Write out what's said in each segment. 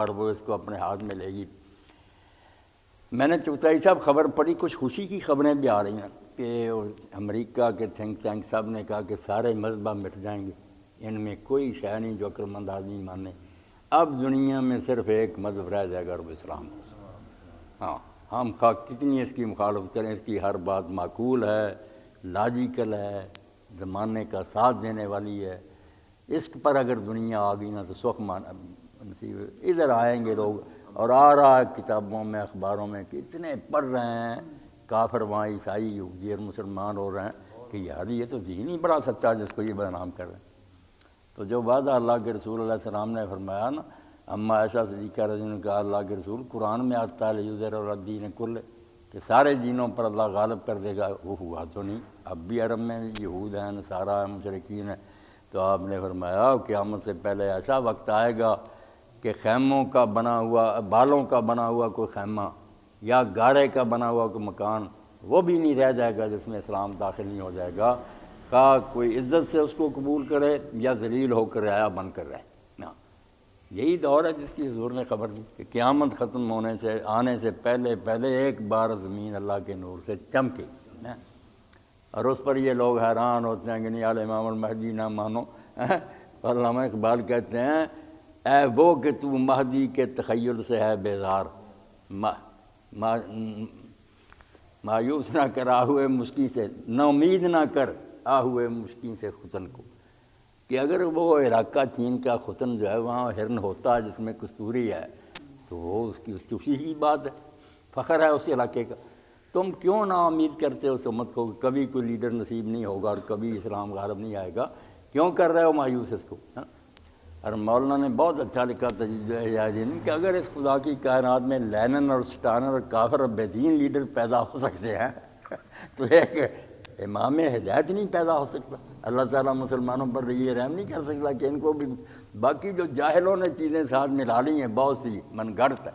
اور وہ اس کو اپنے ہاتھ میں لے گی۔ میں نے چغتائی صاحب خبر پڑھی، کچھ خوشی کی خبریں بھی آ رہی ہیں کہ امریکہ کے تھنک ٹینک صاحب نے کہا کہ سارے مذہب مٹ جائیں گے، ان میں کوئی شے نہیں جو عقلمند آدمی مانے، اب دنیا میں صرف ایک مذہب رہ جائے گا اور وہ اسلام۔ ہاں، ہم کتنی اس کی مخالفت کریں، اس کی ہر بات معقول ہے، لاجیکل ہے، زمانے کا ساتھ دینے والی ہے، اس پر اگر دنیا آ گئی نا تو سخ نصیب۔ ادھر آئیں گے لوگ، اور آ رہا ہے کتابوں میں، اخباروں میں، کتنے پڑھ رہے ہیں کافر وہاں عیسائی یہودی اور مسلمان ہو رہے ہیں کہ یار یہ تو دین نہیں بڑھا سکتا جس کو یہ بدنام کر رہے ہیں۔ تو جو وعدہ اللہ کے رسول علیہ السلام نے فرمایا نا، اما عائشہ صدیقہ رضی اللہ عنہا نے کہا اللہ کے رسول قرآن میں آتا ہے لیظہرہ علی الدین کلہ کہ سارے دینوں پر اللہ غالب کر دے گا، وہ ہوا تو نہیں۔ اب بھی عرب میں یہود ہیں، نصارہ ہیں، مشرکین ہیں، تو آپ نے فرمایا قیامت سے پہلے ایسا وقت آئے گا کہ خیموں کا بنا ہوا، بالوں کا بنا ہوا کوئی خیمہ یا گارے کا بنا ہوا کوئی مکان وہ بھی نہیں رہ جائے گا جس میں اسلام داخل نہیں ہو جائے گا، خواہ کوئی عزت سے اس کو قبول کرے یا ذلیل ہو کر رعایا بن کر رہے۔ یہی دور ہے جس کی حضور نے خبر دی کہ قیامت ختم ہونے سے آنے سے پہلے پہلے ایک بار زمین اللہ کے نور سے چمکے، اور اس پر یہ لوگ حیران ہوتے ہیں کہ نہیں امام المہدی نہ مانو۔ علامہ اقبال کہتے ہیں اے وہ کہ تو مہدی کے تخیل سے ہے بیزار، مایوس نہ کر آہوئے مشکیں سے، نا امید نہ کر آہوئے مشکیں سے ختن کو، کہ اگر وہ علاقہ چین کا ختن جو ہے وہاں ہرن ہوتا ہے جس میں کستوری ہے تو وہ اس کی خوشی کی بات ہے، فخر ہے اس علاقے کا۔ تم کیوں نا امید کرتے ہو اس امت کو کہ کبھی کوئی لیڈر نصیب نہیں ہوگا اور کبھی اسلام غالب نہیں آئے گا، کیوں کر رہے ہو مایوس اس کو؟ اور مولانا نے بہت اچھا لکھا تجدید احیاء کہ اگر اس خدا کی کائنات میں لینن اور سٹانر اور کافر اور بے دین لیڈر پیدا ہو سکتے ہیں تو ایک امام ہدایت نہیں پیدا ہو سکتا؟ اللہ تعالیٰ مسلمانوں پر یہ رحم نہیں کر سکتا کہ ان کو بھی باقی جو جاہلوں نے چیزیں ساتھ ملا لی ہیں بہت سی من گھڑت ہے،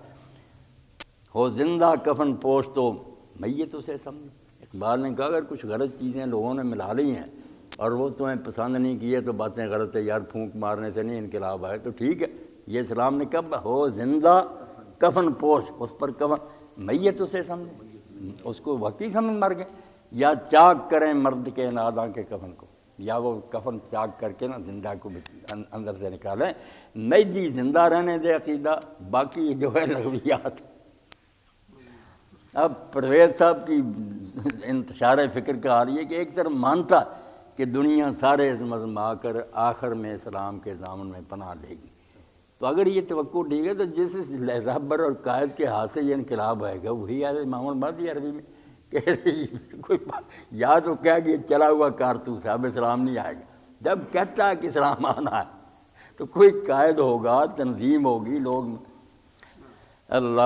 ہو زندہ کفن پوش تو میت اسے سمجھ۔ اقبال نے کہا اگر کچھ غلط چیزیں لوگوں نے ملا لی ہیں اور وہ تمہیں پسند نہیں کیے تو باتیں غلط ہے، یار پھونک مارنے سے نہیں انقلاب آئے تو ٹھیک ہے، یہ اسلام نے کب ہو زندہ کفن پوش، اس پر کفن میت اسے سمجھے، اس کو وقتی سمجھ مر گئے، یا چاک کریں مرد کے ناداں کے کفن کو، یا وہ کفن چاک کر کے نا زندہ کو اندر سے نکالیں، مہدی زندہ رہنے دے عقیدہ، باقی جو ہے لغویات۔ اب پرویز صاحب کی انتشار فکر کا حال یہ کہ ایک طرف مانتا کہ دنیا سارے مذہب آ کر آخر میں اسلام کے دامن میں پناہ لے گی، تو اگر یہ توقع ٹھیک ہے تو جس رہبر اور قائد کے ہاتھ سے یہ انقلاب آئے گا وہی آئے امام المہدی عربی میں کہ کوئی یا تو کہہ کہ یہ چلا ہوا کارتوس ہے اب اسلام نہیں آئے گا، جب کہتا ہے کہ اسلام آنا ہے تو کوئی قائد ہوگا، تنظیم ہوگی، لوگ۔ اللہ